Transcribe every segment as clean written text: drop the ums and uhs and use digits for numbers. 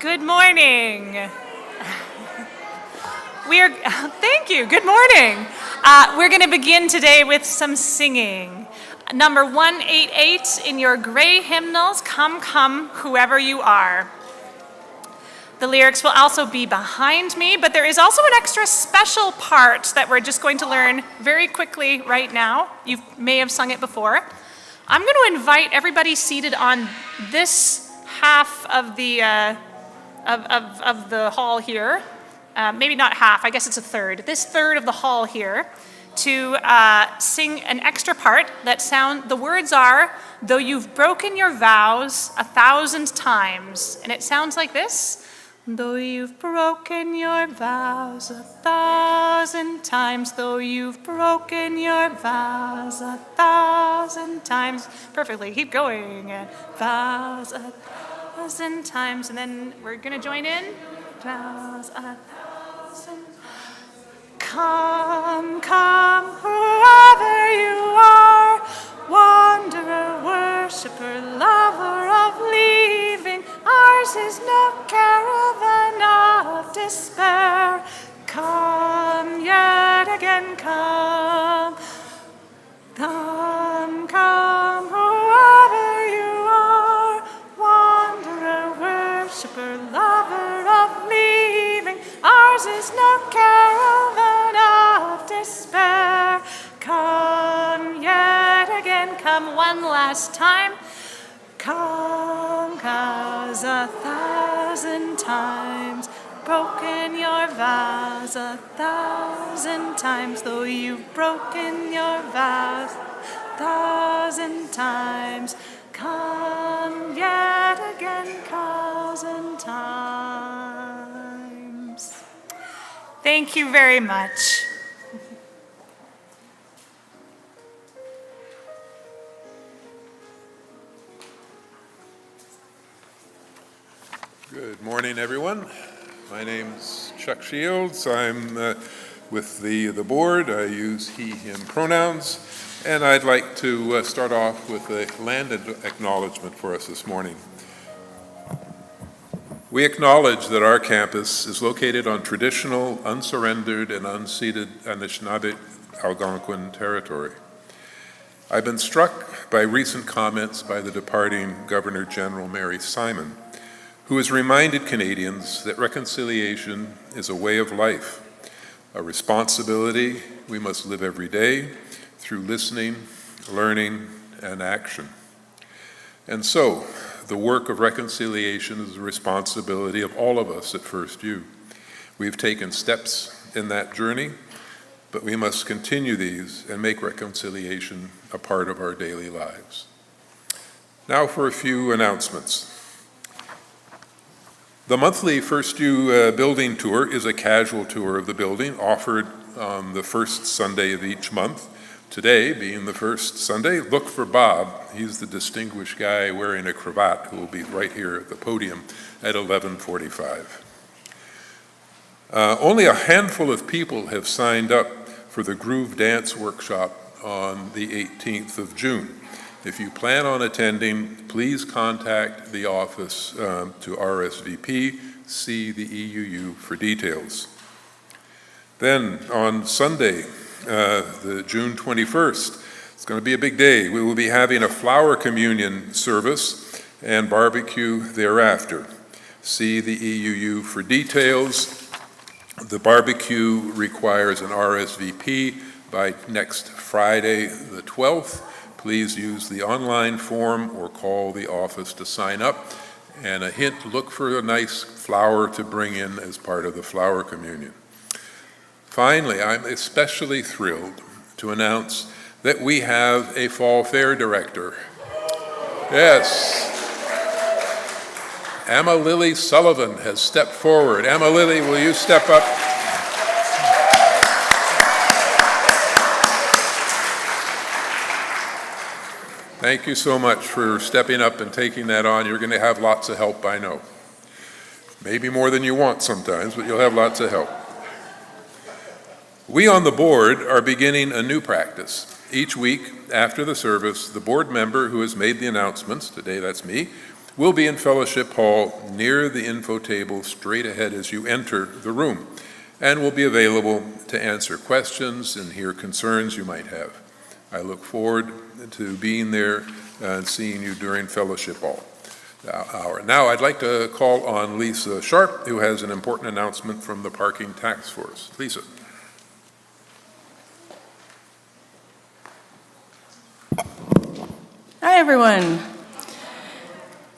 Good morning. Thank you. Good morning. We're going to begin today with some singing. Number 188 in your gray hymnals, Come, Come, Whoever You Are. The lyrics will also be behind me, but there is also an extra special part that we're just going to learn very quickly right now. You may have sung it before. I'm going to invite everybody seated on this half of the of the hall here, maybe not half, I guess it's a third, this third of the hall here, to sing an extra part the words are, though you've broken your vows 1,000 times, and it sounds like this. Though you've broken your vows 1,000 times, though you've broken your vows 1,000 times. Perfectly, keep going. Vows 1,000 times, and then we're gonna join in. Vows 1,000. Come, come, whoever you are, wanderer, worshiper, lover of leaving. Ours is no caravan of despair. Come yet again, come. Come, come, whoever you are, wanderer, worshiper, lover of leaving. Ours is no caravan of despair. Come yet again, come one last time. Come, 'cause 1,000 times broken your vows 1,000 times, though you've broken your vows 1,000 times. Come yet again 1,000 times. Thank you very much. Good morning, everyone. My name's Chuck Shields. I'm with the board. I use he, him pronouns. And I'd like to start off with a land acknowledgement for us this morning. We acknowledge that our campus is located on traditional, unsurrendered, and unceded Anishinaabe Algonquin territory. I've been struck by recent comments by the departing Governor General Mary Simon, who has reminded Canadians that reconciliation is a way of life, a responsibility we must live every day through listening, learning, and action. And so, the work of reconciliation is the responsibility of all of us at FirstU. We've taken steps in that journey, but we must continue these and make reconciliation a part of our daily lives. Now for a few announcements. The monthly FirstU building tour is a casual tour of the building offered on the first Sunday of each month. Today, being the first Sunday, look for Bob. He's the distinguished guy wearing a cravat who will be right here at the podium at 11:45. Only a handful of people have signed up for the Groove Dance Workshop on the 18th of June. If you plan on attending, please contact the office to RSVP, see the EUU for details. Then on Sunday, the June 21st, it's going to be a big day. We will be having a flower communion service and barbecue thereafter. See the EUU for details. The barbecue requires an RSVP by next Friday, the 12th. Please use the online form or call the office to sign up. And a hint, look for a nice flower to bring in as part of the flower communion. Finally, I'm especially thrilled to announce that we have a fall fair director. Yes. Emma Lily Sullivan has stepped forward. Emma Lily, will you step up? Thank you so much for stepping up and taking that on. You're going to have lots of help, I know. Maybe more than you want sometimes, but you'll have lots of help. We on the board are beginning a new practice. Each week after the service, the board member who has made the announcements, today that's me, will be in Fellowship Hall near the info table straight ahead as you enter the room, and will be available to answer questions and hear concerns you might have. I look forward to being there and seeing you during Fellowship Hall hour. Now, I'd like to call on Lisa Sharp, who has an important announcement from the Parking Task Force. Lisa. Hi, everyone.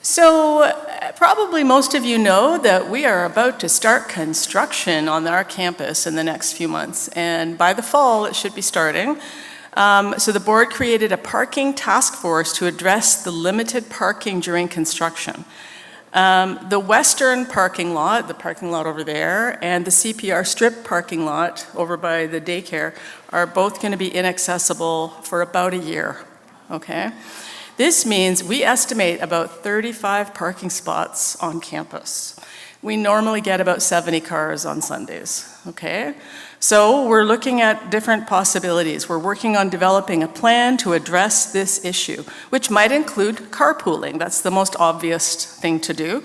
So probably most of you know that we are about to start construction on our campus in the next few months, and by the fall it should be starting. So the board created a parking task force to address the limited parking during construction. The western parking lot, the parking lot over there, and the CPR strip parking lot over by the daycare are both going to be inaccessible for about a year, okay? This means we estimate about 35 parking spots on campus. We normally get about 70 cars on Sundays, okay? So we're looking at different possibilities. We're working on developing a plan to address this issue, which might include carpooling. That's the most obvious thing to do.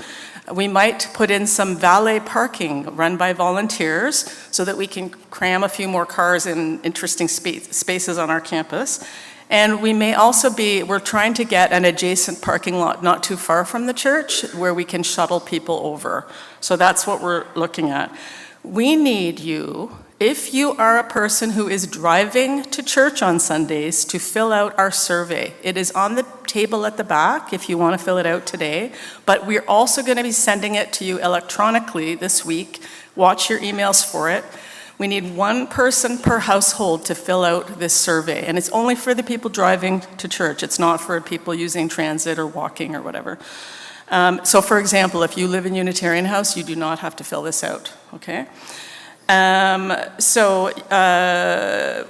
We might put in some valet parking run by volunteers so that we can cram a few more cars in interesting spaces on our campus. And we may also we're trying to get an adjacent parking lot not too far from the church where we can shuttle people over. So that's what we're looking at. We need you, if you are a person who is driving to church on Sundays, to fill out our survey. It is on the table at the back if you want to fill it out today, but we're also going to be sending it to you electronically this week. Watch your emails for it. We need one person per household to fill out this survey, and it's only for the people driving to church. It's not for people using transit or walking or whatever. So for example, if you live in Unitarian House, you do not have to fill this out, okay?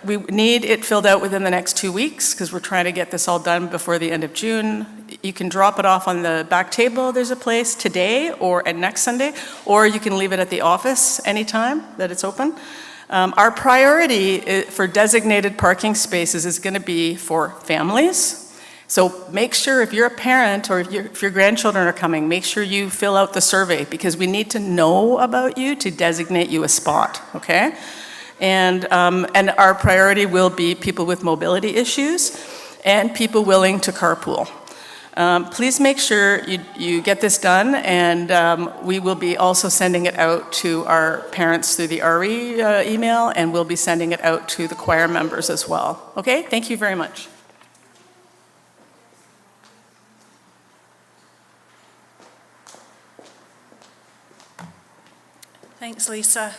We need it filled out within the next 2 weeks because we're trying to get this all done before the end of June. You can drop it off on the back table, there's a place today and next Sunday, or you can leave it at the office anytime that it's open. Our priority for designated parking spaces is going to be for families. So make sure if you're a parent or if your grandchildren are coming, make sure you fill out the survey because we need to know about you to designate you a spot, okay? And our priority will be people with mobility issues and people willing to carpool. Please make sure you get this done, and we will be also sending it out to our parents through the RE email, and we'll be sending it out to the choir members as well. Okay, thank you very much. Thanks, Lisa.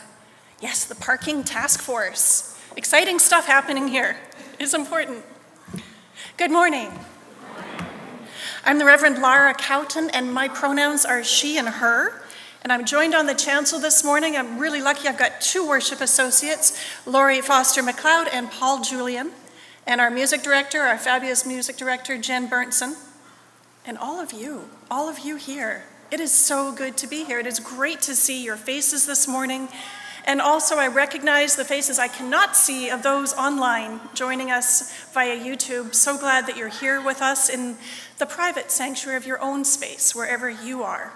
Yes, the parking task force. Exciting stuff happening here. It's important. Good morning. I'm the Reverend Lara Cowtan, and my pronouns are she and her. And I'm joined on the chancel this morning. I'm really lucky. I've got two worship associates, Laurie Foster McLeod and Paul Julian, and our music director, our fabulous music director, Jen Berntson, and all of you here. It is so good to be here. It is great to see your faces this morning. And also I recognize the faces I cannot see of those online joining us via YouTube. So glad that you're here with us in the private sanctuary of your own space, wherever you are.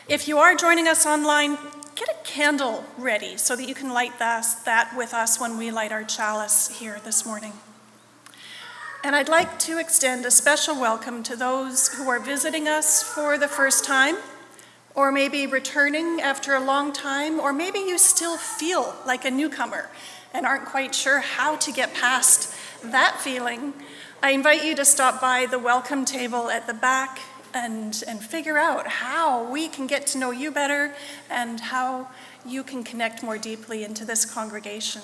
If you are joining us online, get a candle ready so that you can light that with us when we light our chalice here this morning. And I'd like to extend a special welcome to those who are visiting us for the first time, or maybe returning after a long time, or maybe you still feel like a newcomer and aren't quite sure how to get past that feeling. I invite you to stop by the welcome table at the back and figure out how we can get to know you better and how you can connect more deeply into this congregation.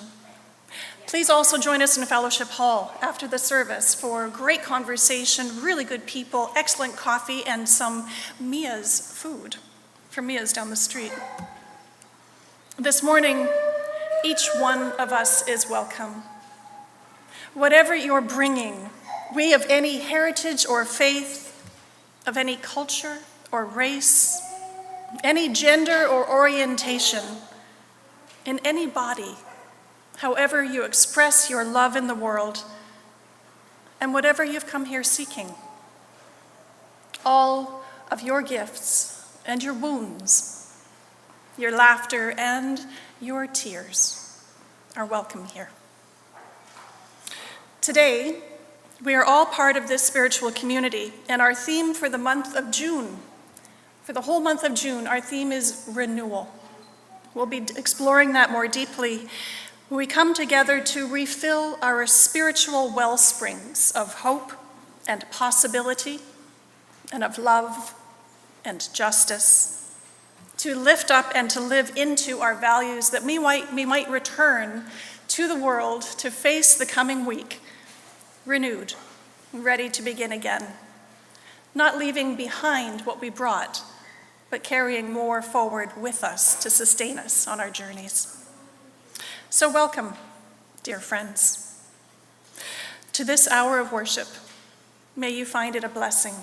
Please also join us in Fellowship Hall after the service for great conversation, really good people, excellent coffee, and some Mia's food from Mia's down the street. This morning, each one of us is welcome. Whatever you're bringing, we of any heritage or faith, of any culture or race, any gender or orientation, in any body, however you express your love in the world, and whatever you've come here seeking. All of your gifts and your wounds, your laughter and your tears are welcome here. Today, we are all part of this spiritual community, and our theme for the month of June, for the whole month of June, our theme is renewal. We'll be exploring that more deeply when we come together to refill our spiritual well springs of hope and possibility, and of love and justice, to lift up and to live into our values that we might return to the world to face the coming week, renewed, ready to begin again, not leaving behind what we brought, but carrying more forward with us to sustain us on our journeys. So welcome, dear friends, to this hour of worship. May you find it a blessing.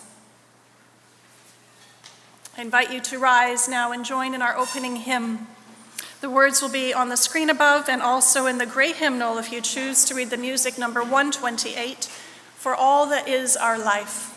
I invite you to rise now and join in our opening hymn. The words will be on the screen above and also in the gray hymnal if you choose to read the music, number 128, For All That Is Our Life.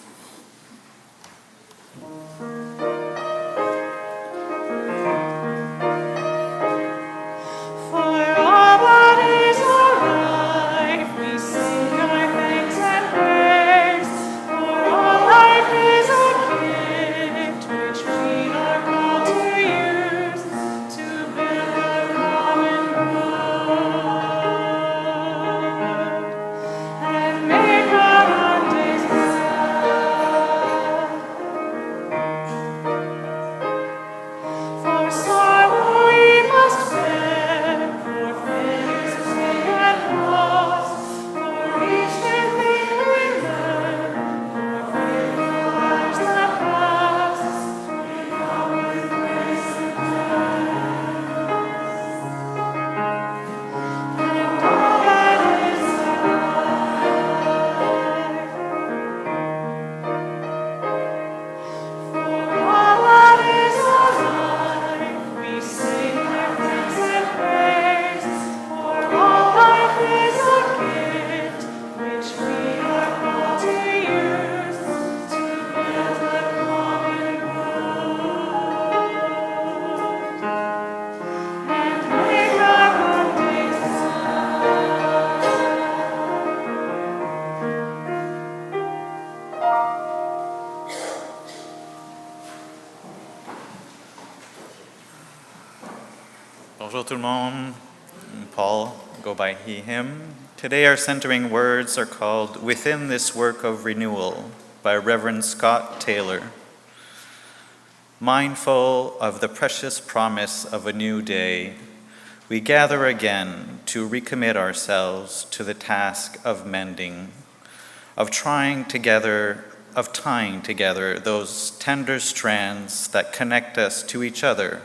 Bonjour tout le monde. Paul, go by he, him. Today our centering words are called Within This Work of Renewal by Reverend Scott Taylor. Mindful of the precious promise of a new day, we gather again to recommit ourselves to the task of mending, of tying together those tender strands that connect us to each other,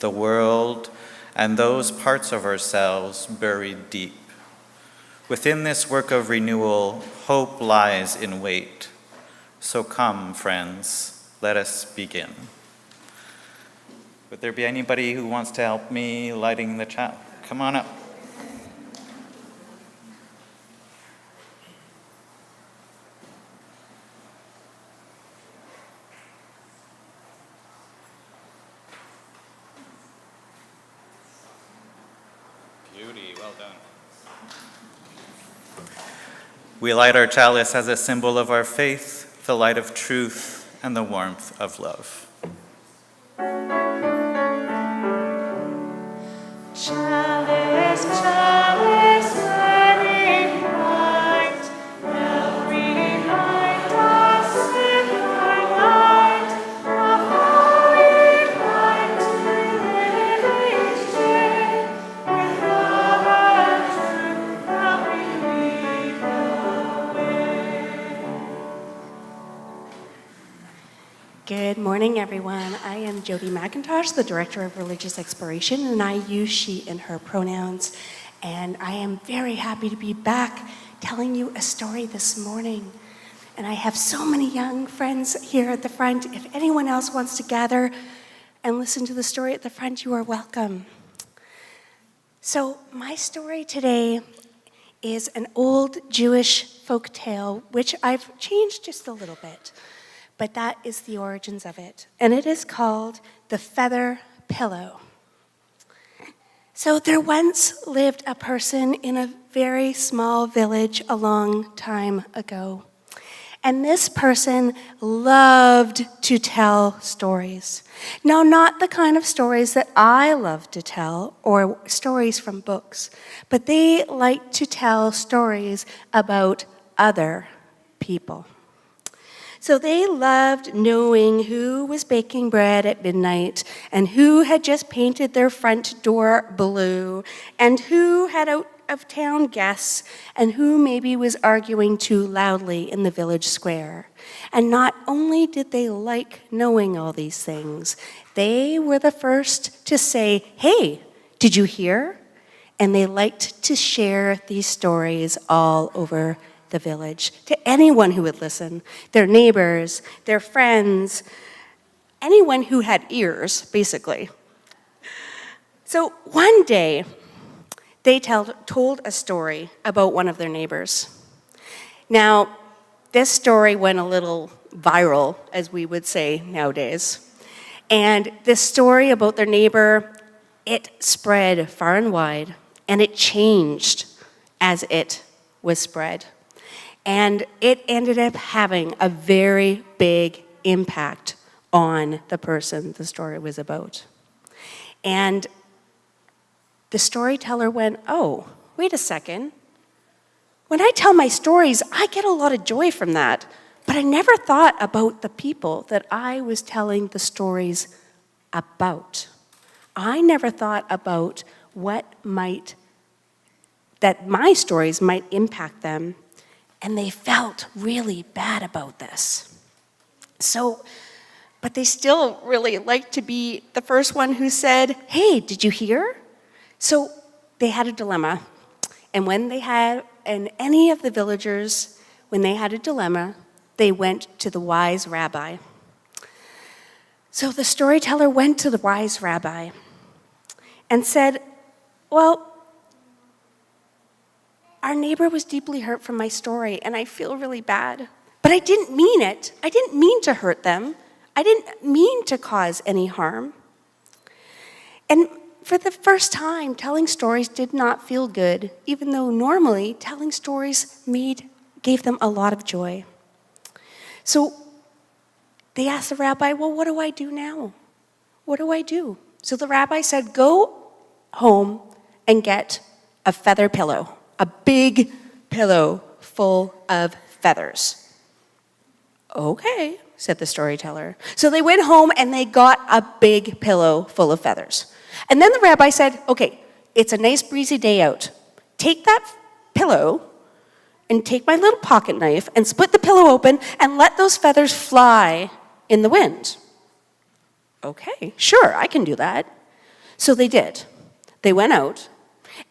the world, and those parts of ourselves buried deep. Within this work of renewal, hope lies in wait. So come, friends, let us begin. Would there be anybody who wants to help me lighting the chapel? Come on up. Beauty, well done. We light our chalice as a symbol of our faith, the light of truth, and the warmth of love. Chalice, chalice, burning bright, now remind us with thy light, of how inclined to live each day, with love and truth that we lead the way. Good morning, everyone. I am Jody McIntosh, the Director of Religious Exploration, and I use she and her pronouns. And I am very happy to be back telling you a story this morning. And I have so many young friends here at the front. If anyone else wants to gather and listen to the story at the front, you are welcome. So my story today is an old Jewish folk tale, which I've changed just a little bit. but that is the origins of it. And it is called the feather pillow. So there once lived a person in a very small village a long time ago. And this person loved to tell stories. Now, not the kind of stories that I love to tell, or stories from books, but they liked to tell stories about other people. So they loved knowing who was baking bread at midnight, and who had just painted their front door blue, and who had out-of-town guests, and who maybe was arguing too loudly in the village square. And not only did they like knowing all these things, they were the first to say, "Hey, did you hear?" And they liked to share these stories all over the village to anyone who would listen, their neighbors, their friends, anyone who had ears, basically. So one day, they told a story about one of their neighbors. Now, this story went a little viral, as we would say nowadays. And this story about their neighbor, it spread far and wide, and it changed as it was spread. And it ended up having a very big impact on the person the story was about. And the storyteller went, "Oh, wait a second. When I tell my stories, I get a lot of joy from that. But I never thought about the people that I was telling the stories about. I never thought about that my stories might impact them. And they felt really bad about this. But they still really liked to be the first one who said, "Hey, did you hear?" So they had a dilemma. And any of the villagers, when they had a dilemma, they went to the wise rabbi. So the storyteller went to the wise rabbi and said, "Well, our neighbor was deeply hurt from my story, and I feel really bad. But I didn't mean it. I didn't mean to hurt them. I didn't mean to cause any harm." And for the first time, telling stories did not feel good, even though normally telling stories gave them a lot of joy. So they asked the rabbi, "Well, what do I do now? What do I do?" So the rabbi said, "Go home and get a feather pillow. A big pillow full of feathers." "Okay," said the storyteller. So they went home and they got a big pillow full of feathers. And then the rabbi said, "Okay, it's a nice breezy day out. Take that pillow and take my little pocket knife and split the pillow open and let those feathers fly in the wind." "Okay, sure, I can do that." So they did. They went out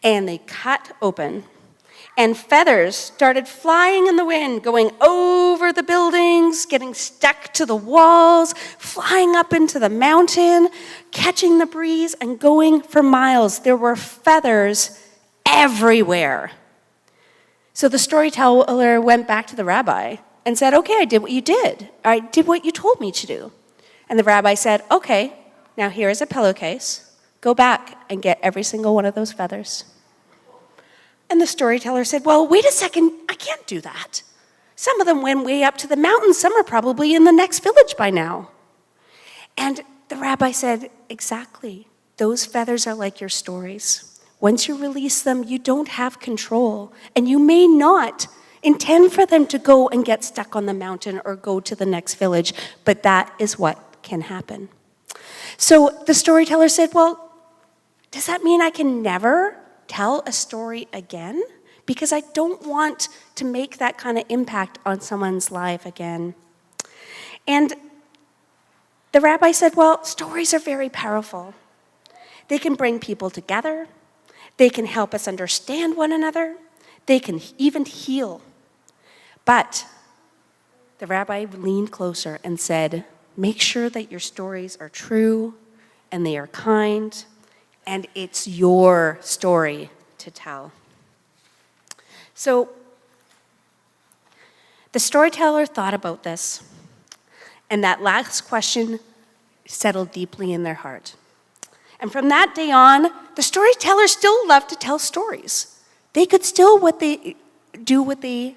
and they cut open, and feathers started flying in the wind, going over the buildings, getting stuck to the walls, flying up into the mountain, catching the breeze, and going for miles. There were feathers everywhere. So the storyteller went back to the rabbi and said, "Okay, I did what you did. I did what you told me to do." And the rabbi said, "Okay, now here is a pillowcase. Go back and get every single one of those feathers." And the storyteller said, "Well, wait a second, I can't do that. Some of them went way up to the mountains. Some are probably in the next village by now." And the rabbi said, "Exactly. Those feathers are like your stories. Once you release them, you don't have control. And you may not intend for them to go and get stuck on the mountain or go to the next village, but that is what can happen." So the storyteller said, "Well, does that mean I can never tell a story again? Because I don't want to make that kind of impact on someone's life again." And the rabbi said, "Well, stories are very powerful. They can bring people together. They can help us understand one another. They can even heal." But the rabbi leaned closer and said, "Make sure that your stories are true and they are kind, and it's your story to tell." So the storyteller thought about this, And that last question settled deeply in their heart. And from that day on, the storytellers still loved to tell stories. They could still do what they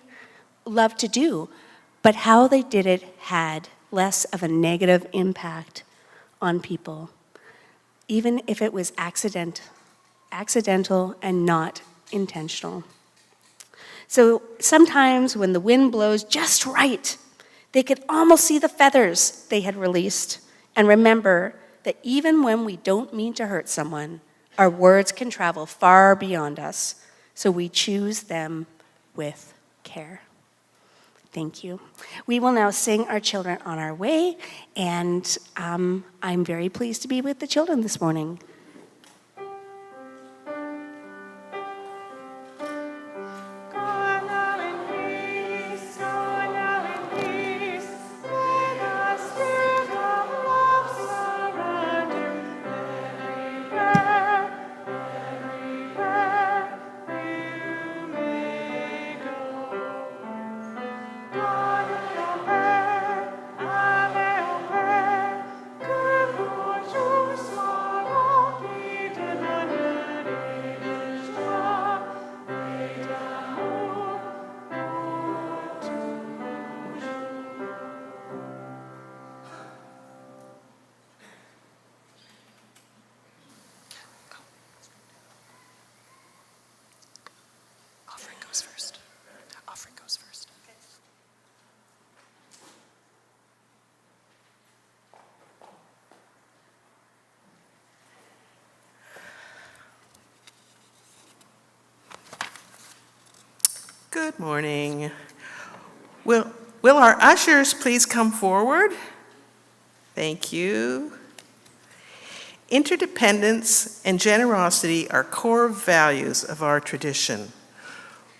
loved to do, but how they did it had less of a negative impact on people, even if it was accidental and not intentional. So sometimes when the wind blows just right, they could almost see the feathers they had released and remember that even when we don't mean to hurt someone, our words can travel far beyond us, so we choose them with care. Thank you. We will now sing Our Children on Our Way, and I'm very pleased to be with the children this morning. Offering goes first. Good morning. Will our ushers please come forward? Thank you. Interdependence and generosity are core values of our tradition.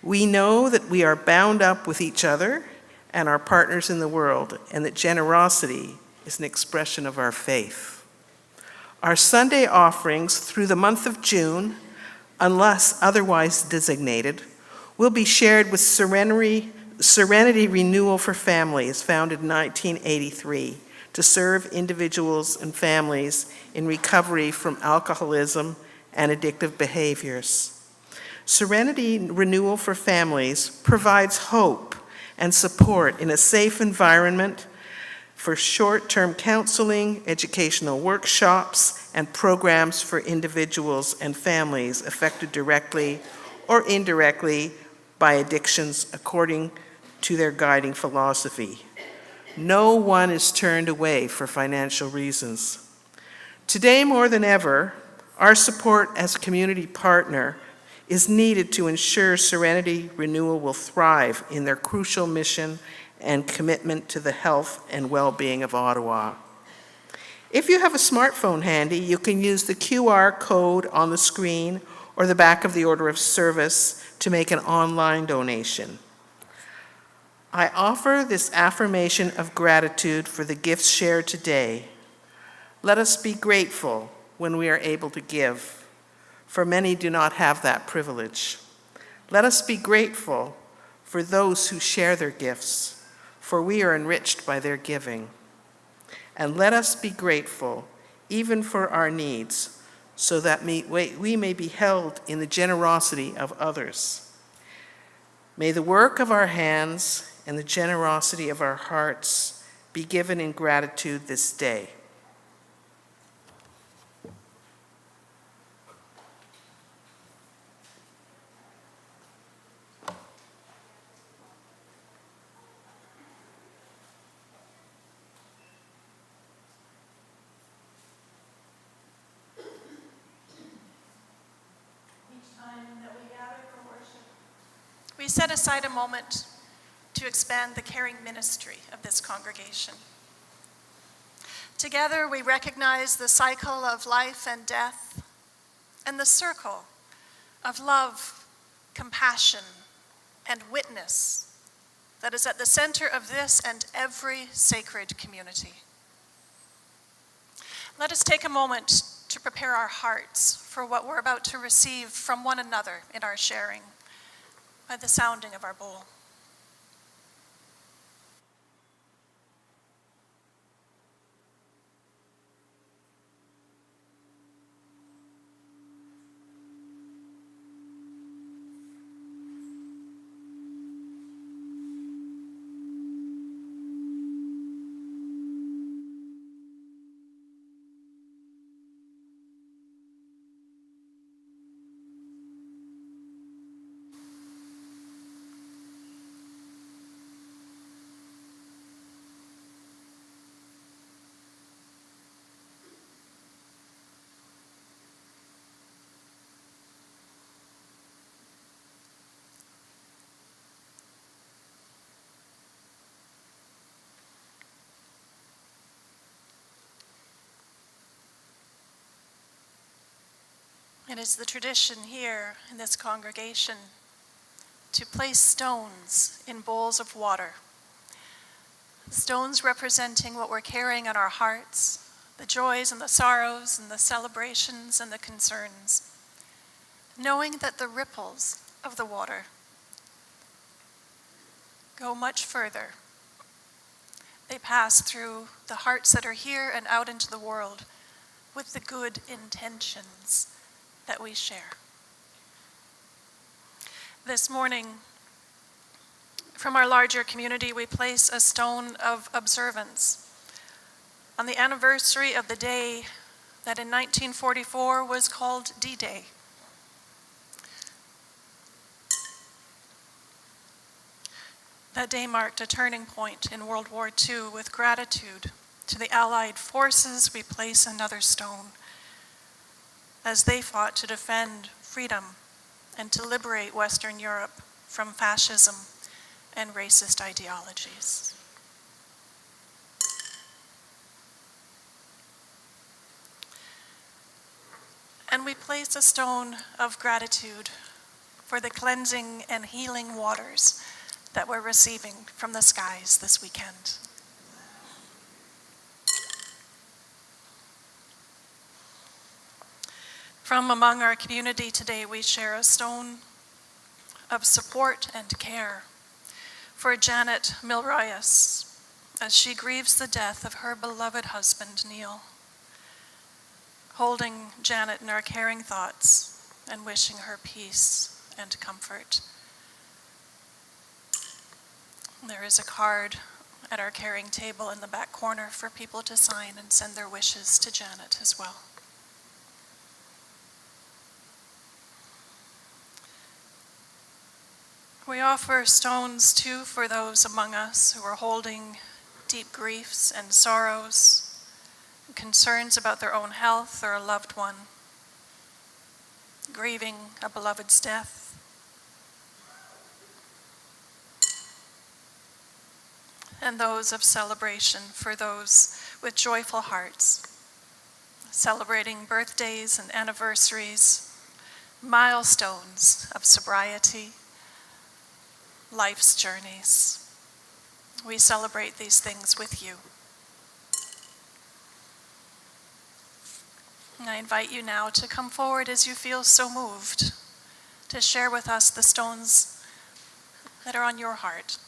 We know that we are bound up with each other and our partners in the world, and that generosity is an expression of our faith. Our Sunday offerings through the month of June, unless otherwise designated, will be shared with Serenity Renewal for Families, founded in 1983, to serve individuals and families in recovery from alcoholism and addictive behaviors. Serenity Renewal for Families provides hope and support in a safe environment for short-term counseling, educational workshops, and programs for individuals and families affected directly or indirectly by addictions according to their guiding philosophy. No one is turned away for financial reasons. Today, more than ever, our support as a community partner is needed to ensure Serenity Renewal will thrive in their crucial mission and commitment to the health and well-being of Ottawa. If you have a smartphone handy, you can use the QR code on the screen or the back of the order of service to make an online donation. I offer this affirmation of gratitude for the gifts shared today. Let us be grateful when we are able to give, for many do not have that privilege. Let us be grateful for those who share their gifts, for we are enriched by their giving. And let us be grateful even for our needs, so that we may be held in the generosity of others. May the work of our hands and the generosity of our hearts be given in gratitude this day. We set aside a moment to expand the caring ministry of this congregation. Together, we recognize the cycle of life and death and the circle of love, compassion, and witness that is at the center of this and every sacred community. Let us take a moment to prepare our hearts for what we're about to receive from one another in our sharing by the sounding of our bowl. It is the tradition here in this congregation to place stones in bowls of water. Stones representing what we're carrying in our hearts, the joys and the sorrows and the celebrations and the concerns, knowing that the ripples of the water go much further. They pass through the hearts that are here and out into the world with the good intentions that we share. This morning, from our larger community, we place a stone of observance on the anniversary of the day that in 1944 was called D-Day. That day marked a turning point in World War II. With gratitude to the Allied forces, we place another stone as they fought to defend freedom and to liberate Western Europe from fascism and racist ideologies. And we place a stone of gratitude for the cleansing and healing waters that we're receiving from the skies this weekend. From among our community today, we share a stone of support and care for Janet Milroyas as she grieves the death of her beloved husband, Neil. Holding Janet in our caring thoughts and wishing her peace and comfort. There is a card at our caring table in the back corner for people to sign and send their wishes to Janet as well. We offer stones too for those among us who are holding deep griefs and sorrows, concerns about their own health or a loved one, grieving a beloved's death. And those of celebration for those with joyful hearts, celebrating birthdays and anniversaries, milestones of sobriety, life's journeys. We celebrate these things with you. And I invite you now to come forward as you feel so moved, to share with us the stones that are on your heart.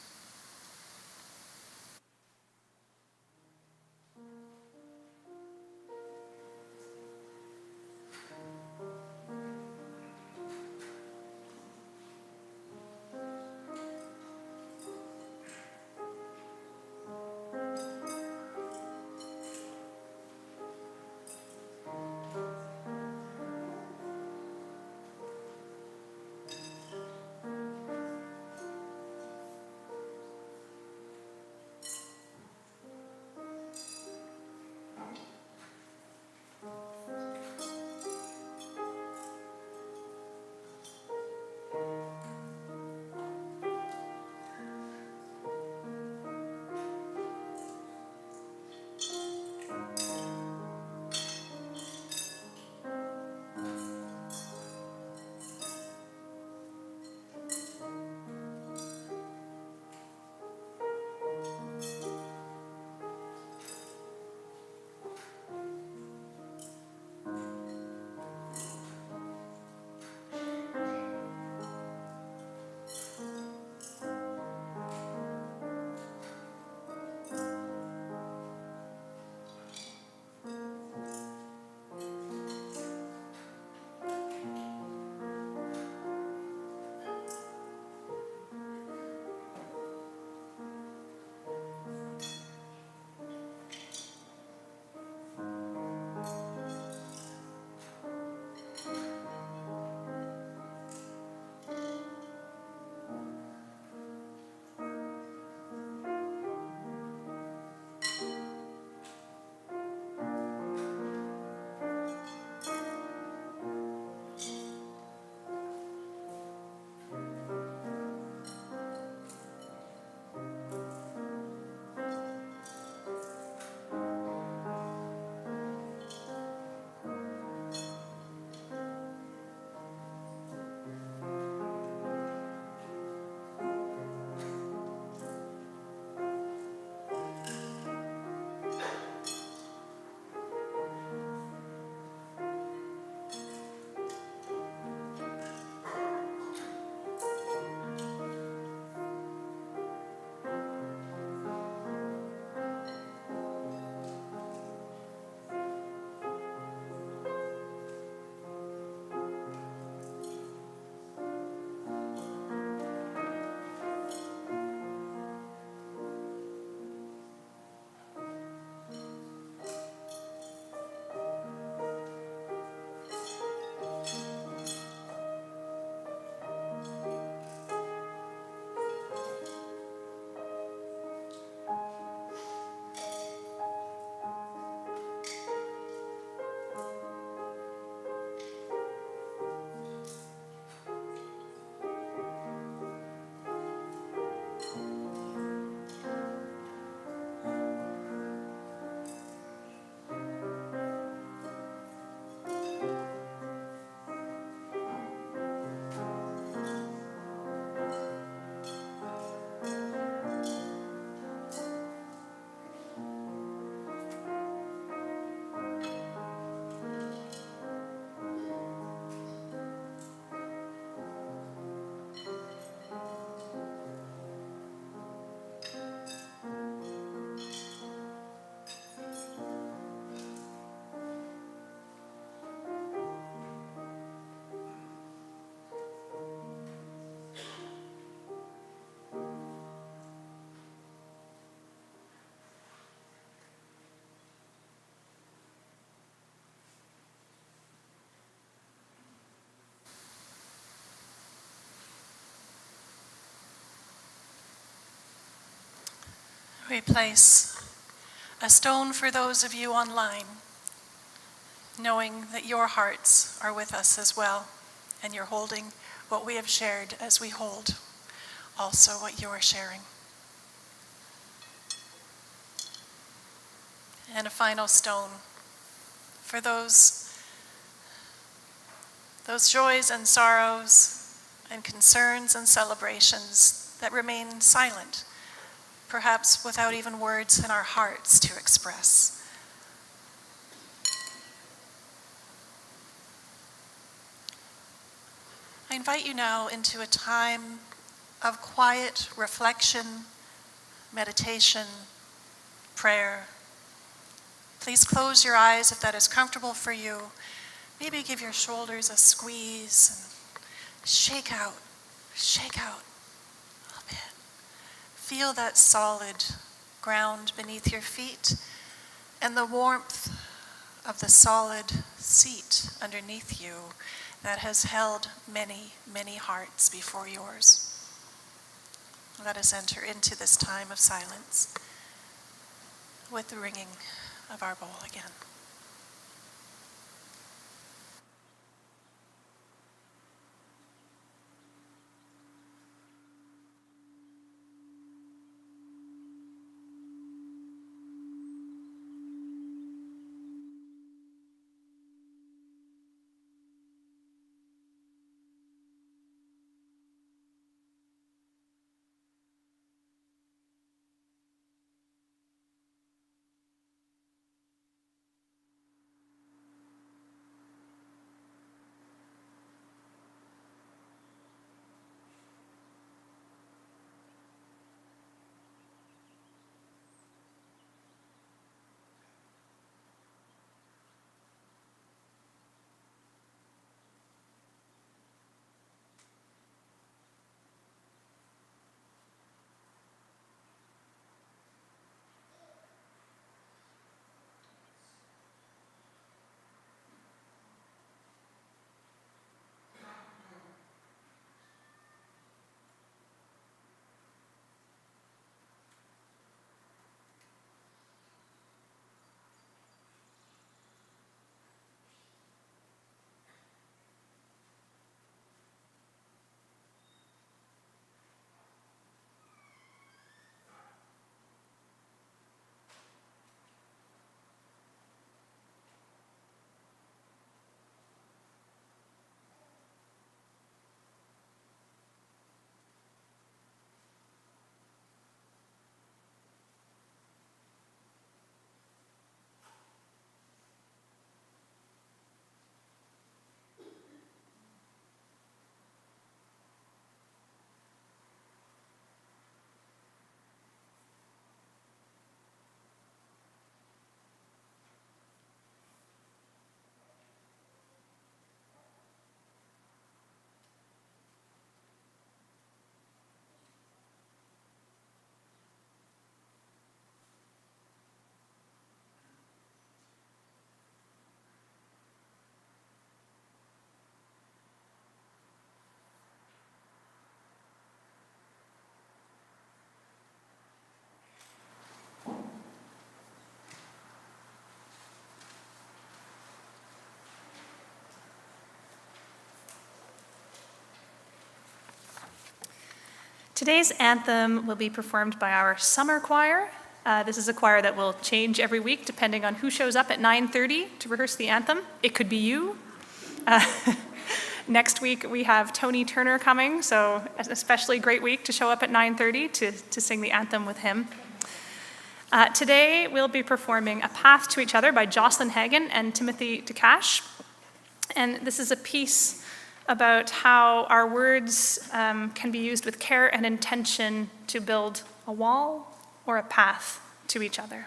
we place a stone for those of you online, knowing that your hearts are with us as well, and you're holding what we have shared as we hold also what you are sharing. And a final stone for those joys and sorrows and concerns and celebrations that remain silent, perhaps without even words in our hearts to express. I invite you now into a time of quiet reflection, meditation, prayer. Please close your eyes if that is comfortable for you. Maybe give your shoulders a squeeze and shake out a little bit. Feel that solid ground beneath your feet and the warmth of the solid seat underneath you that has held many, many hearts before yours. Let us enter into this time of silence with the ringing of our bowl again. Today's anthem will be performed by our summer choir. This is a choir that will change every week depending on who shows up at 9:30 to rehearse the anthem. It could be you. Next week we have Tony Turner coming, so an especially great week to show up at 9:30 to sing the anthem with him. Today we'll be performing A Path to Each Other by Jocelyn Hagan and Timothy DeCash. And this is a piece about how our words can be used with care and intention to build a wall or a path to each other.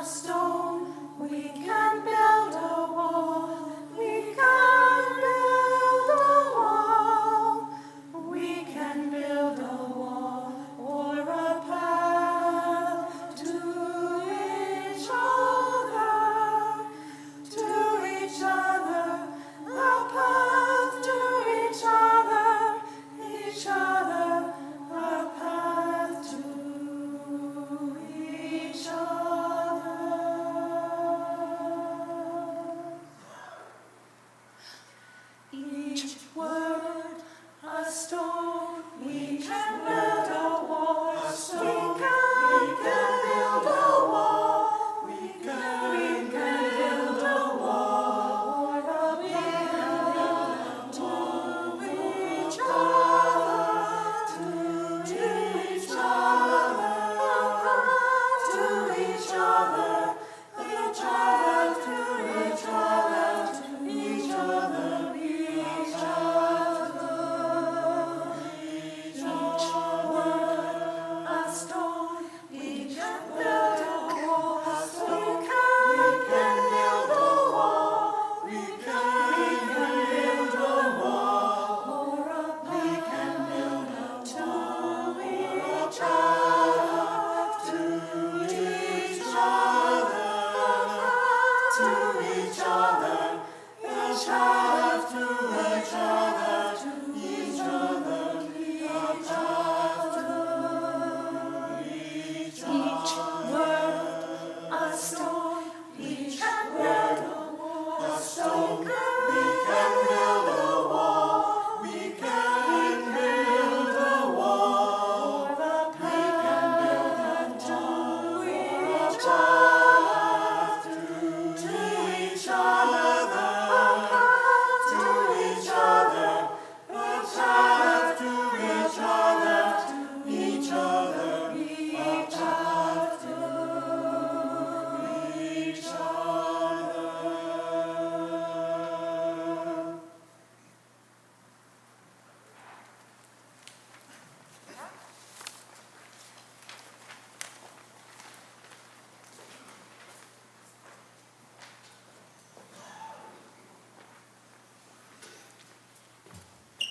Stone, we can build a wall. We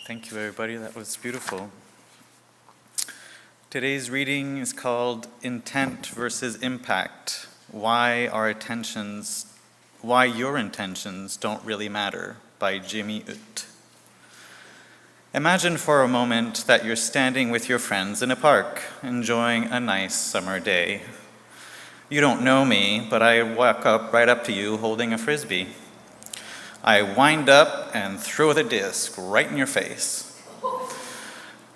Thank you, everybody. That was beautiful. Today's reading is called Intent versus Impact. Why your intentions don't really matter, by Jimmy Ut. Imagine for a moment that you're standing with your friends in a park, enjoying a nice summer day. You don't know me, but I walk right up to you holding a Frisbee. I wind up and throw the disc right in your face.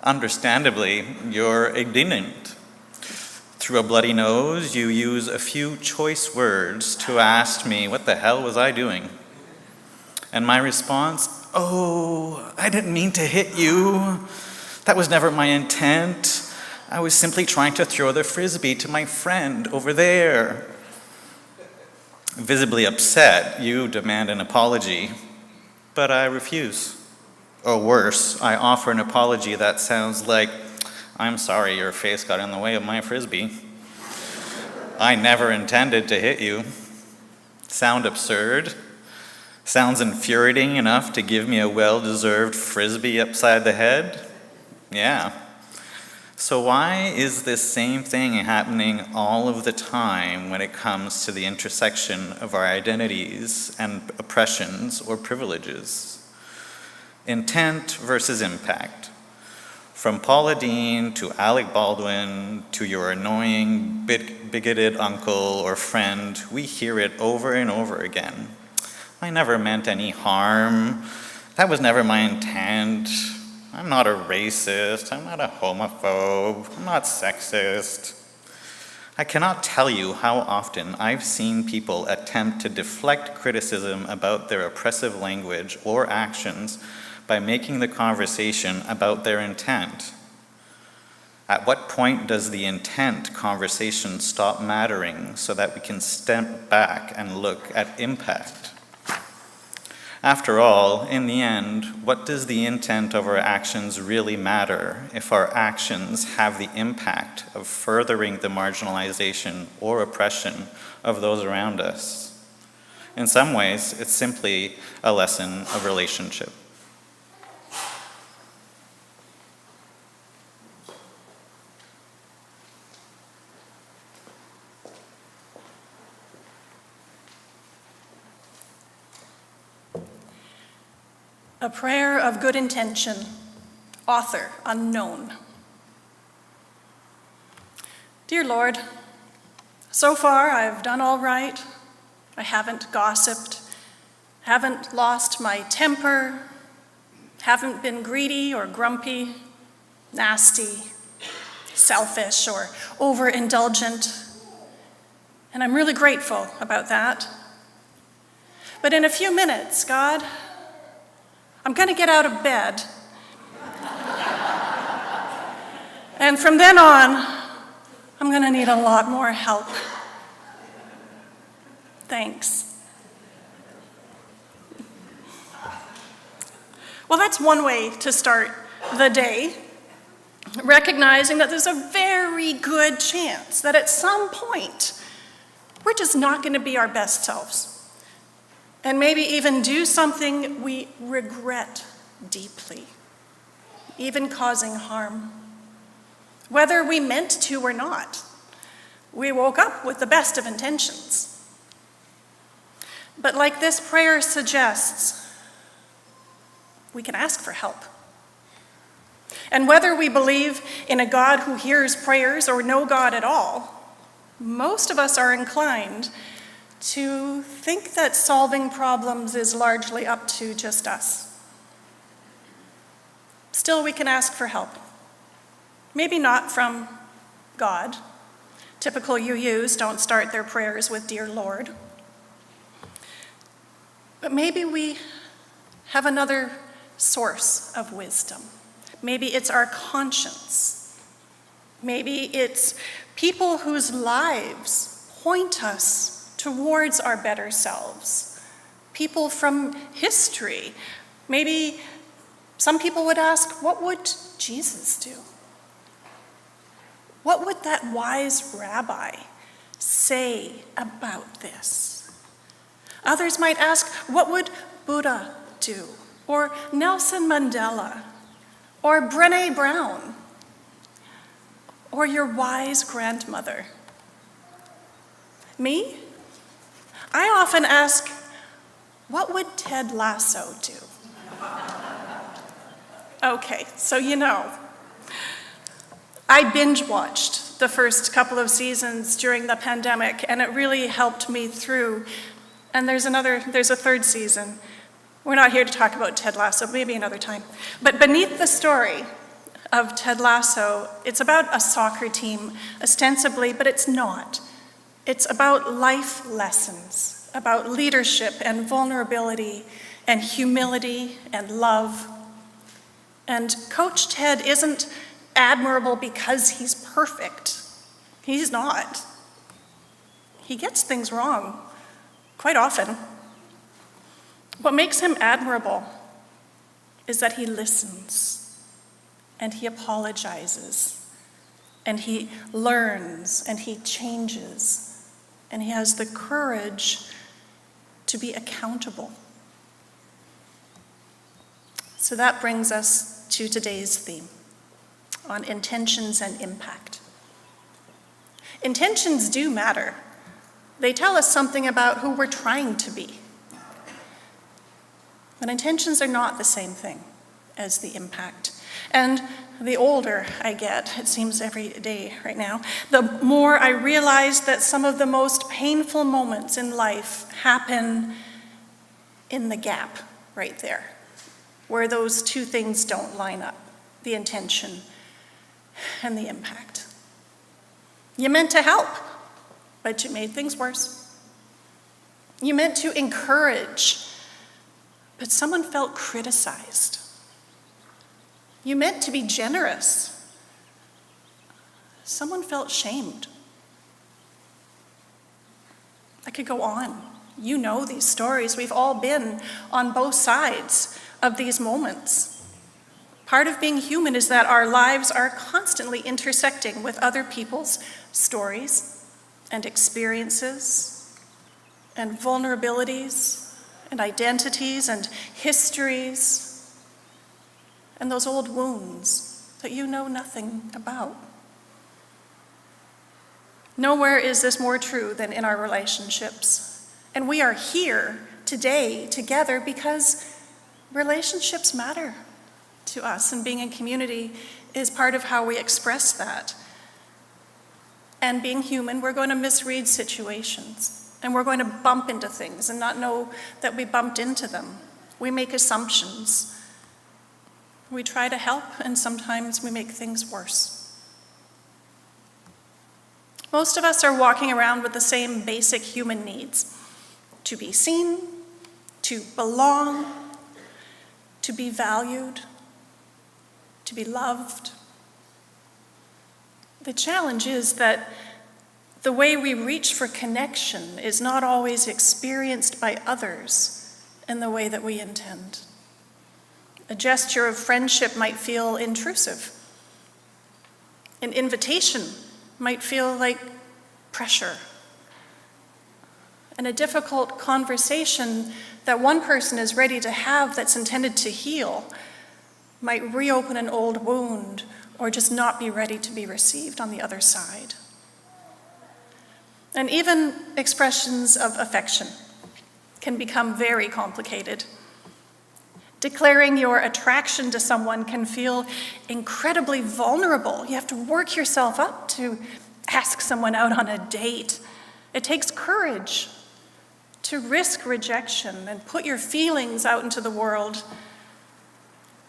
Understandably, you're indignant. Through a bloody nose, you use a few choice words to ask me what the hell was I doing? And my response, "Oh, I didn't mean to hit you. That was never my intent. I was simply trying to throw the Frisbee to my friend over there." Visibly upset, you demand an apology, but I refuse. Or worse, I offer an apology that sounds like, "I'm sorry your face got in the way of my Frisbee. I never intended to hit you." Sound absurd? Sounds infuriating enough to give me a well-deserved Frisbee upside the head? Yeah. So why is this same thing happening all of the time when it comes to the intersection of our identities and oppressions or privileges? Intent versus impact. From Paula Deen to Alec Baldwin to your annoying, bigoted uncle or friend, we hear it over and over again. "I never meant any harm. That was never my intent. I'm not a racist. I'm not a homophobe. I'm not sexist." I cannot tell you how often I've seen people attempt to deflect criticism about their oppressive language or actions by making the conversation about their intent. At what point does the intent conversation stop mattering so that we can step back and look at impact? After all, in the end, what does the intent of our actions really matter if our actions have the impact of furthering the marginalization or oppression of those around us? In some ways, it's simply a lesson of relationship. A prayer of good intention, author unknown. Dear Lord, so far I've done all right. I haven't gossiped, haven't lost my temper, haven't been greedy or grumpy, nasty, selfish, or overindulgent. And I'm really grateful about that. But in a few minutes, God, I'm going to get out of bed. And from then on, I'm going to need a lot more help. Thanks. Well, that's one way to start the day, recognizing that there's a very good chance that at some point we're just not going to be our best selves, and maybe even do something we regret deeply, even causing harm. Whether we meant to or not, we woke up with the best of intentions. But like this prayer suggests, we can ask for help. And whether we believe in a God who hears prayers or no God at all, most of us are inclined to think that solving problems is largely up to just us. Still, we can ask for help. Maybe not from God. Typical UUs don't start their prayers with "Dear Lord." But maybe we have another source of wisdom. Maybe it's our conscience. Maybe it's people whose lives point us towards our better selves. People from history. Maybe some people would ask, what would Jesus do? What would that wise rabbi say about this? Others might ask, what would Buddha do? Or Nelson Mandela? Or Brené Brown? Or your wise grandmother? Me? I often ask, what would Ted Lasso do? Okay, so you know, I binge-watched the first couple of seasons during the pandemic, and it really helped me through. And there's a third season. We're not here to talk about Ted Lasso, maybe another time. But beneath the story of Ted Lasso, it's about a soccer team, ostensibly, but it's not. It's about life lessons, about leadership and vulnerability and humility and love. And Coach Ted isn't admirable because he's perfect. He's not. He gets things wrong quite often. What makes him admirable is that he listens, and he apologizes, and he learns, and he changes, and he has the courage to be accountable. So that brings us to today's theme on intentions and impact. Intentions do matter. They tell us something about who we're trying to be. But intentions are not the same thing as the impact. And the older I get, it seems every day right now, the more I realize that some of the most painful moments in life happen in the gap right there, where those two things don't line up, the intention and the impact. You meant to help, but you made things worse. You meant to encourage, but someone felt criticized. You meant to be generous. Someone felt shamed. I could go on. You know these stories. We've all been on both sides of these moments. Part of being human is that our lives are constantly intersecting with other people's stories and experiences and vulnerabilities and identities and histories and those old wounds that you know nothing about. Nowhere is this more true than in our relationships. And we are here today together because relationships matter to us, and being in community is part of how we express that. And being human, we're going to misread situations. And we're going to bump into things and not know that we bumped into them. We make assumptions. We try to help, and sometimes we make things worse. Most of us are walking around with the same basic human needs: to be seen, to belong, to be valued, to be loved. The challenge is that the way we reach for connection is not always experienced by others in the way that we intend. A gesture of friendship might feel intrusive. An invitation might feel like pressure. And a difficult conversation that one person is ready to have that's intended to heal might reopen an old wound or just not be ready to be received on the other side. And even expressions of affection can become very complicated. Declaring your attraction to someone can feel incredibly vulnerable. You have to work yourself up to ask someone out on a date. It takes courage to risk rejection and put your feelings out into the world.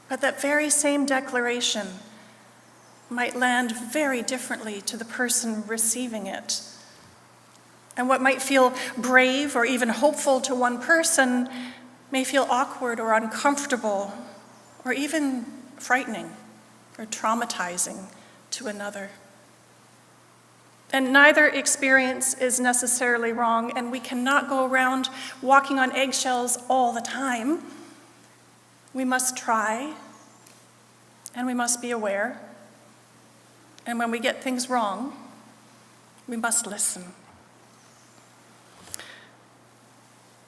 But that very same declaration might land very differently to the person receiving it. And what might feel brave or even hopeful to one person may feel awkward or uncomfortable or even frightening or traumatizing to another. And neither experience is necessarily wrong, and we cannot go around walking on eggshells all the time. We must try, and we must be aware. And when we get things wrong, we must listen.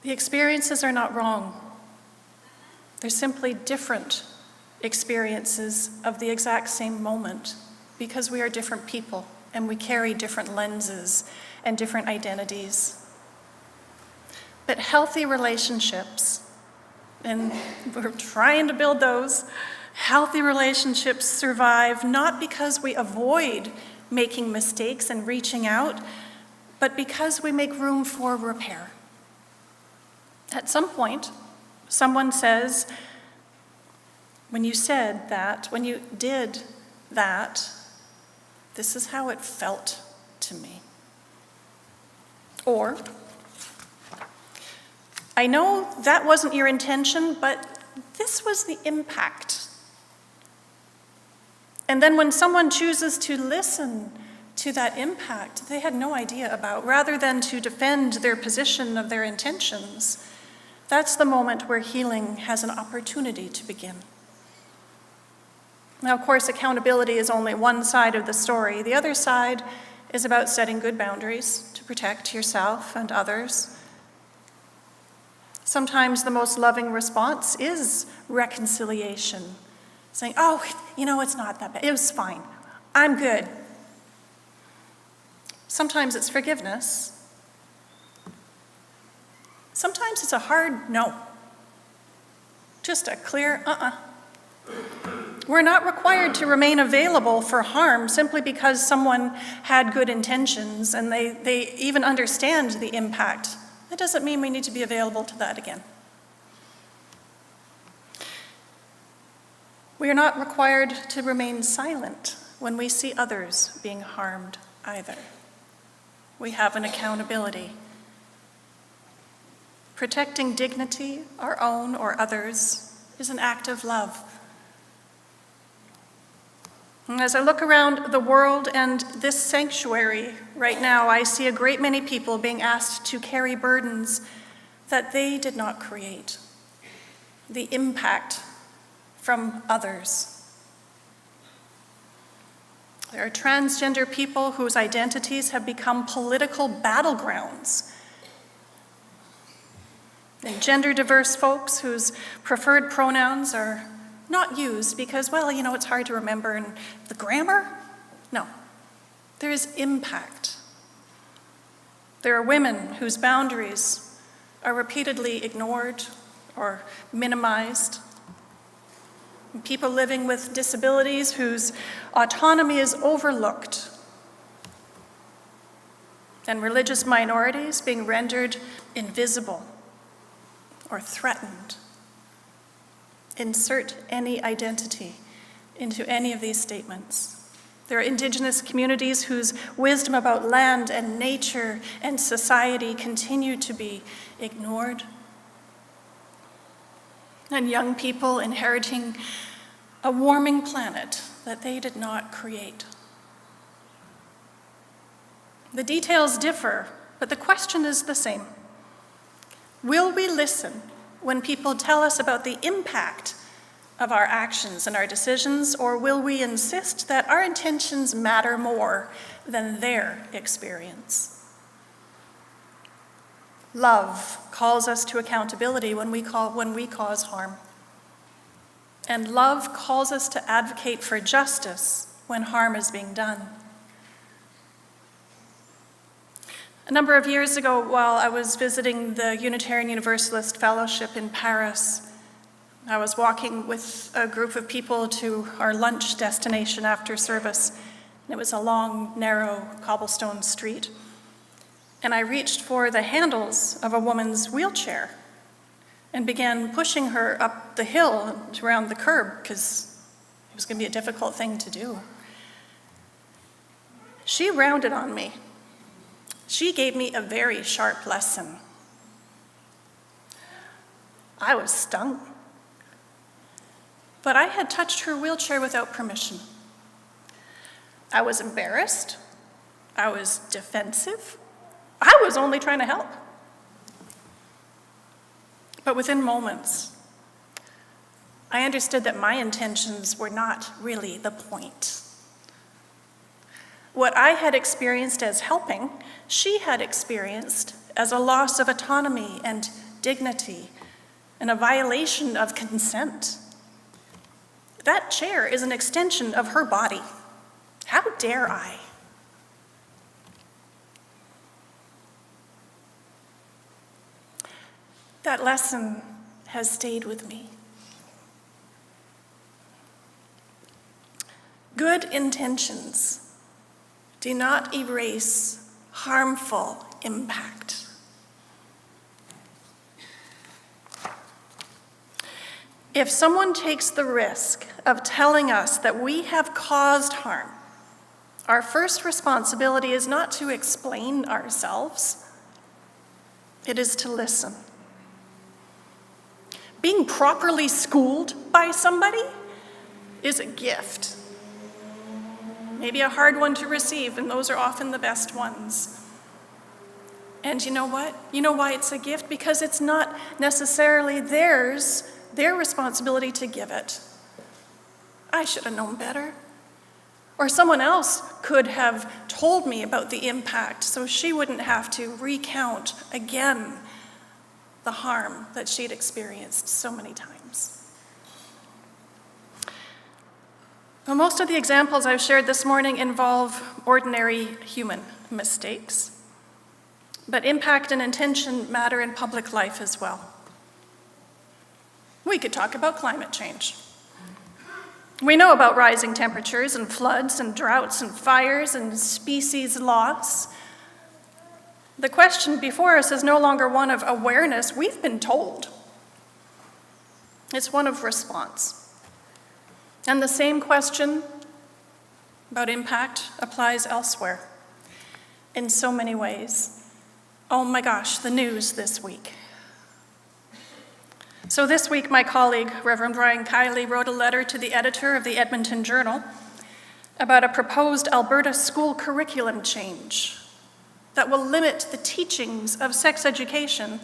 The experiences are not wrong. They're simply different experiences of the exact same moment because we are different people and we carry different lenses and different identities. But healthy relationships, and we're trying to build those, healthy relationships survive not because we avoid making mistakes and reaching out, but because we make room for repair. At some point, someone says, when you said that, when you did that, this is how it felt to me. Or, I know that wasn't your intention, but this was the impact. And then when someone chooses to listen to that impact they had no idea about, rather than to defend their position of their intentions, that's the moment where healing has an opportunity to begin. Now, of course, accountability is only one side of the story. The other side is about setting good boundaries to protect yourself and others. Sometimes the most loving response is reconciliation, saying, oh, it's not that bad. It was fine. I'm good. Sometimes it's forgiveness. Sometimes it's a hard no. Just a clear We're not required to remain available for harm simply because someone had good intentions and they even understand the impact. That doesn't mean we need to be available to that again. We are not required to remain silent when we see others being harmed either. We have an accountability. Protecting dignity, our own or others, is an act of love. And as I look around the world and this sanctuary right now, I see a great many people being asked to carry burdens that they did not create. The impact from others. There are transgender people whose identities have become political battlegrounds. And gender-diverse folks whose preferred pronouns are not used because, it's hard to remember and the grammar? No. There is impact. There are women whose boundaries are repeatedly ignored or minimized. And people living with disabilities whose autonomy is overlooked. And religious minorities being rendered invisible or threatened. Insert any identity into any of these statements. There are Indigenous communities whose wisdom about land and nature and society continue to be ignored. And young people inheriting a warming planet that they did not create. The details differ, but the question is the same. Will we listen when people tell us about the impact of our actions and our decisions, or will we insist that our intentions matter more than their experience? Love calls us to accountability when we cause harm. And love calls us to advocate for justice when harm is being done. A number of years ago, while I was visiting the Unitarian Universalist Fellowship in Paris, I was walking with a group of people to our lunch destination after service. It was a long, narrow cobblestone street. And I reached for the handles of a woman's wheelchair and began pushing her up the hill and around the curb because it was going to be a difficult thing to do. She rounded on me. She gave me a very sharp lesson. I was stung. But I had touched her wheelchair without permission. I was embarrassed. I was defensive. I was only trying to help. But within moments, I understood that my intentions were not really the point. What I had experienced as helping, she had experienced as a loss of autonomy and dignity and a violation of consent. That chair is an extension of her body. How dare I? That lesson has stayed with me. Good intentions do not erase harmful impact. If someone takes the risk of telling us that we have caused harm, our first responsibility is not to explain ourselves, it is to listen. Being properly schooled by somebody is a gift. Maybe a hard one to receive, and those are often the best ones. And you know what? You know why it's a gift? Because it's not necessarily their responsibility to give it. I should have known better. Or someone else could have told me about the impact so she wouldn't have to recount again the harm that she'd experienced so many times. Well, most of the examples I've shared this morning involve ordinary human mistakes, but impact and intention matter in public life as well. We could talk about climate change. We know about rising temperatures and floods and droughts and fires and species loss. The question before us is no longer one of awareness. We've been told. It's one of response. And the same question about impact applies elsewhere in so many ways. Oh my gosh, the news this week. So this week, my colleague, Reverend Kiley, wrote a letter to the editor of the Edmonton Journal about a proposed Alberta school curriculum change that will limit the teachings of sex education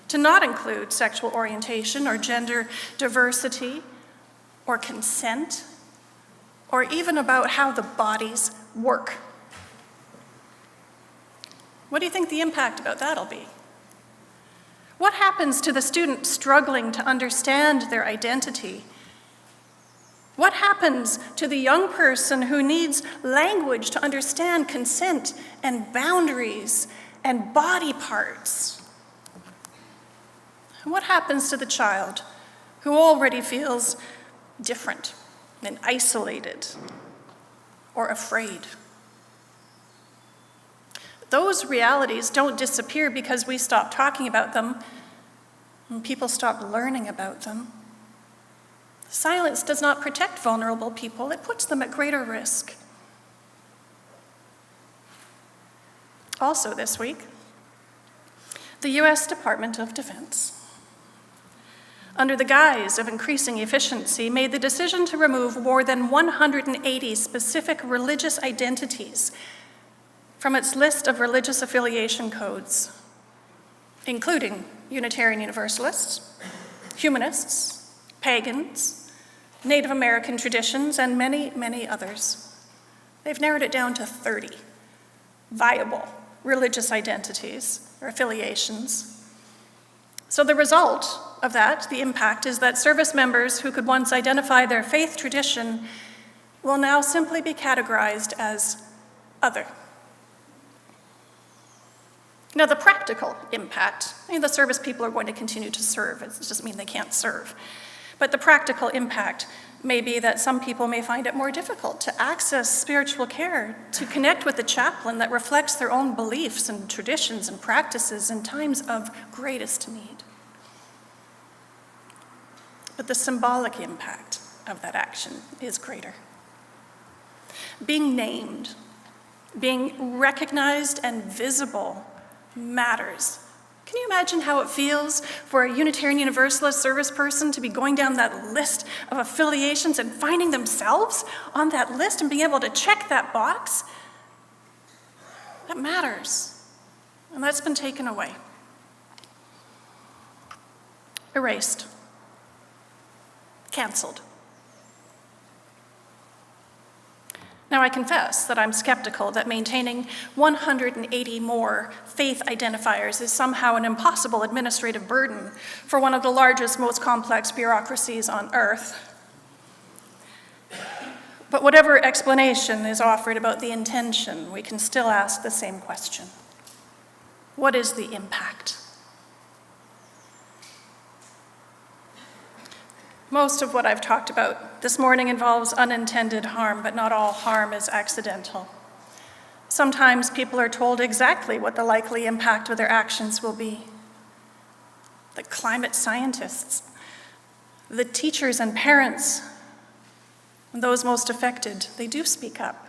to not include sexual orientation or gender diversity or consent or even about how the bodies work. What do you think the impact about that'll be? What happens to the student struggling to understand their identity? What happens to the young person who needs language to understand consent and boundaries and body parts? What happens to the child who already feels different and isolated or afraid? Those realities don't disappear because we stop talking about them and people stop learning about them. Silence does not protect vulnerable people, it puts them at greater risk. Also this week, the U.S. Department of Defense, under the guise of increasing efficiency, made the decision to remove more than 180 specific religious identities from its list of religious affiliation codes, including Unitarian Universalists, humanists, pagans, Native American traditions, and many, many others. They've narrowed it down to 30 viable religious identities or affiliations. So the result of that, the impact, is that service members who could once identify their faith tradition will now simply be categorized as other. Now, the practical impact, the service people are going to continue to serve. It doesn't mean they can't serve. But the practical impact may be that some people may find it more difficult to access spiritual care, to connect with a chaplain that reflects their own beliefs and traditions and practices in times of greatest need. But the symbolic impact of that action is greater. Being named, being recognized and visible matters. Can you imagine how it feels for a Unitarian Universalist service person to be going down that list of affiliations and finding themselves on that list and being able to check that box? That matters. And that's been taken away. Erased. Canceled. Now, I confess that I'm skeptical that maintaining 180 more faith identifiers is somehow an impossible administrative burden for one of the largest, most complex bureaucracies on earth. But whatever explanation is offered about the intention, we can still ask the same question. What is the impact? Most of what I've talked about this morning involves unintended harm, but not all harm is accidental. Sometimes people are told exactly what the likely impact of their actions will be. The climate scientists, the teachers and parents, those most affected, they do speak up.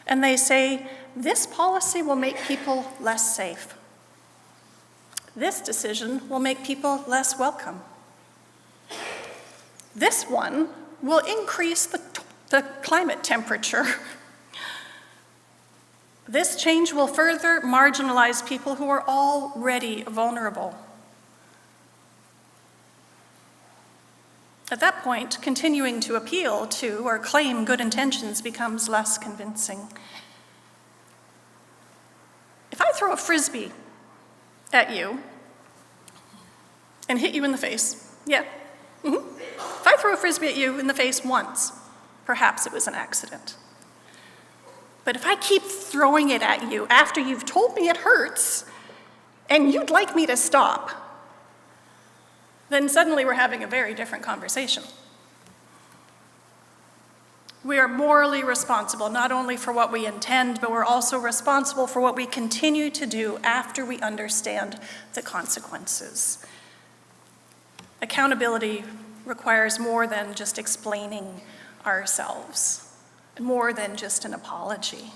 And they say, this policy will make people less safe. This decision will make people less welcome. This one will increase the climate temperature. This change will further marginalize people who are already vulnerable. At that point, continuing to appeal to or claim good intentions becomes less convincing. If I throw a frisbee at you and hit you in the face, yeah, If I throw a frisbee at you in the face once, perhaps it was an accident. But if I keep throwing it at you after you've told me it hurts, and you'd like me to stop, then suddenly we're having a very different conversation. We are morally responsible not only for what we intend, but we're also responsible for what we continue to do after we understand the consequences. Accountability requires more than just explaining ourselves, more than just an apology.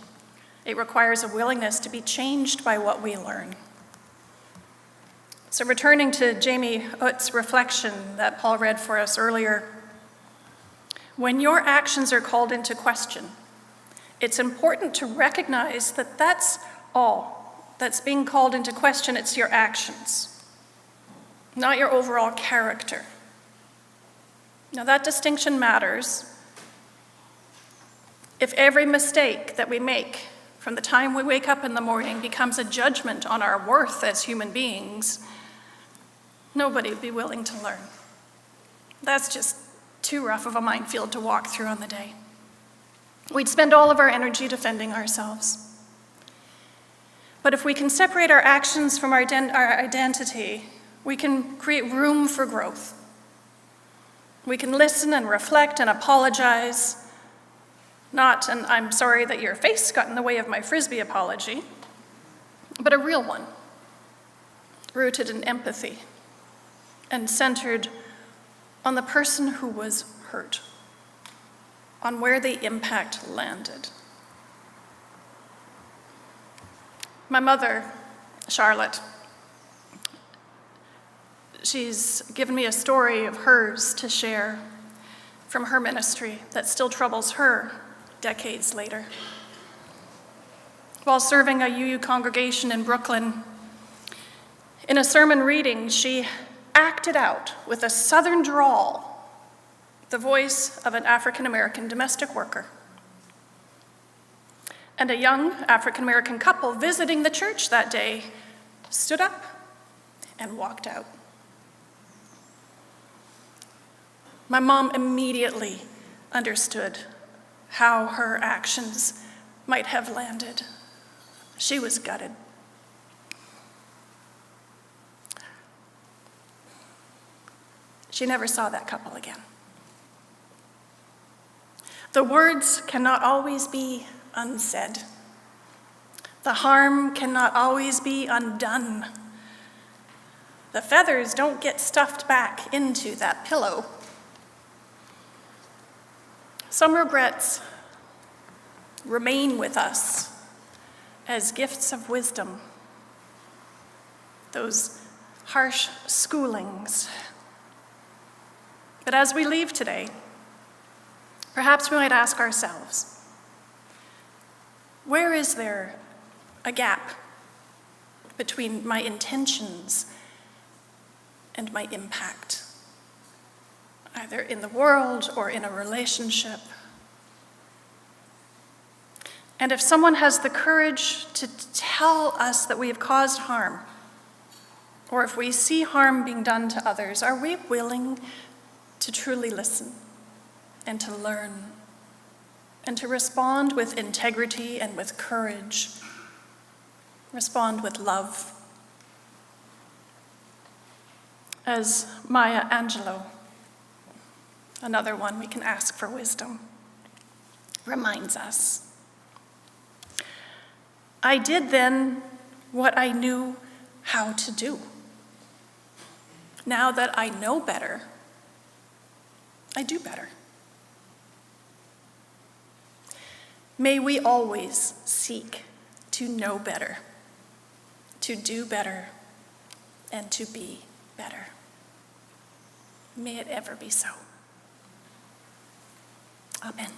It requires a willingness to be changed by what we learn. So returning to Jamie Utt's reflection that Paul read for us earlier, when your actions are called into question, it's important to recognize that that's all that's being called into question. It's your actions, not your overall character. Now that distinction matters. If every mistake that we make from the time we wake up in the morning becomes a judgment on our worth as human beings, nobody would be willing to learn. That's just too rough of a minefield to walk through on the day. We'd spend all of our energy defending ourselves. But if we can separate our actions from our identity, we can create room for growth. We can listen and reflect and apologize. Not an "I'm sorry that your face got in the way of my frisbee" apology, but a real one, rooted in empathy and centered on the person who was hurt, on where the impact landed. My mother, Charlotte, she's given me a story of hers to share from her ministry that still troubles her decades later. while serving a UU congregation in Brooklyn. In a sermon reading, she acted out with a Southern drawl the voice of an African-American domestic worker. And a young African-American couple visiting the church that day stood up and walked out. My mom immediately understood how her actions might have landed. She was gutted. She never saw that couple again. The words cannot always be unsaid. The harm cannot always be undone. The feathers don't get stuffed back into that pillow. Some regrets remain with us as gifts of wisdom. Those harsh schoolings. But as we leave today, perhaps we might ask ourselves, where is there a gap between my intentions and my impact, either in the world or in a relationship? And if someone has the courage to tell us that we have caused harm, or if we see harm being done to others, are we willing to truly listen and to learn and to respond with integrity and with courage, respond with love? As Maya Angelou, another one we can ask for wisdom, reminds us, I did then what I knew how to do. Now that I know better, I do better. May we always seek to know better, to do better, and to be better. May it ever be so. Amen.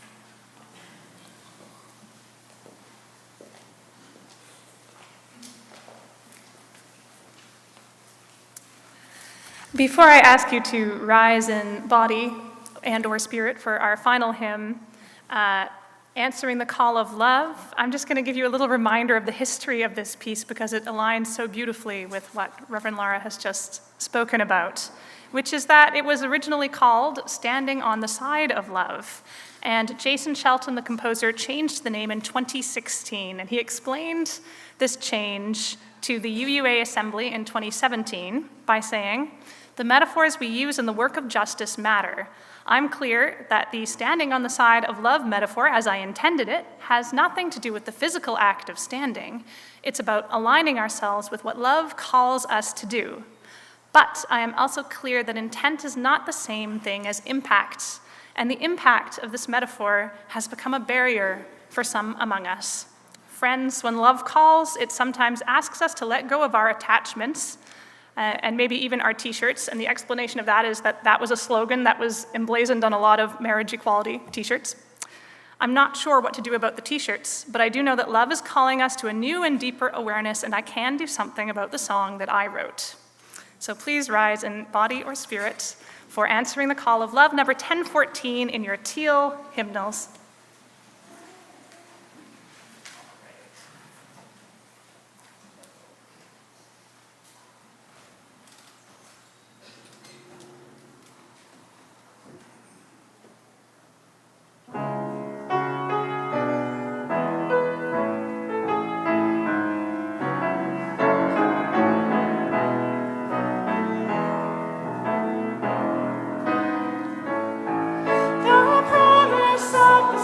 Before I ask you to rise in body and or spirit for our final hymn, Answering the Call of Love, I'm just going to give you a little reminder of the history of this piece because it aligns so beautifully with what Reverend Lara has just spoken about, which is that it was originally called Standing on the Side of Love. And Jason Shelton, the composer, changed the name in 2016, and he explained this change to the UUA Assembly in 2017 by saying, "The metaphors we use in the work of justice matter. I'm clear that the standing on the side of love metaphor, as I intended it, has nothing to do with the physical act of standing. It's about aligning ourselves with what love calls us to do. But I am also clear that intent is not the same thing as impact, and the impact of this metaphor has become a barrier for some among us. Friends, when love calls, it sometimes asks us to let go of our attachments, and maybe even our t-shirts, and the explanation of that is that that was a slogan that was emblazoned on a lot of marriage equality t-shirts. I'm not sure what to do about the t-shirts, but I do know that love is calling us to a new and deeper awareness, and I can do something about the song that I wrote." So please rise in body or spirit for Answering the Call of Love, number 1014 in your teal hymnals. The promise of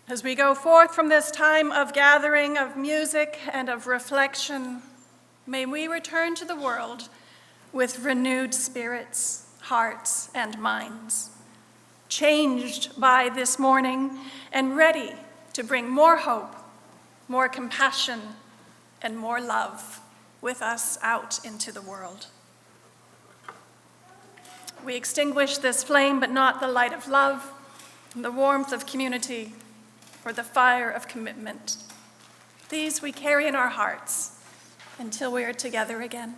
As we go forth from this time of gathering, of music, and of reflection, may we return to the world with renewed spirits, hearts, and minds, changed by this morning and ready to bring more hope, more compassion, and more love with us out into the world. We extinguish this flame, but not the light of love, the warmth of community, or the fire of commitment. These we carry in our hearts until we are together again.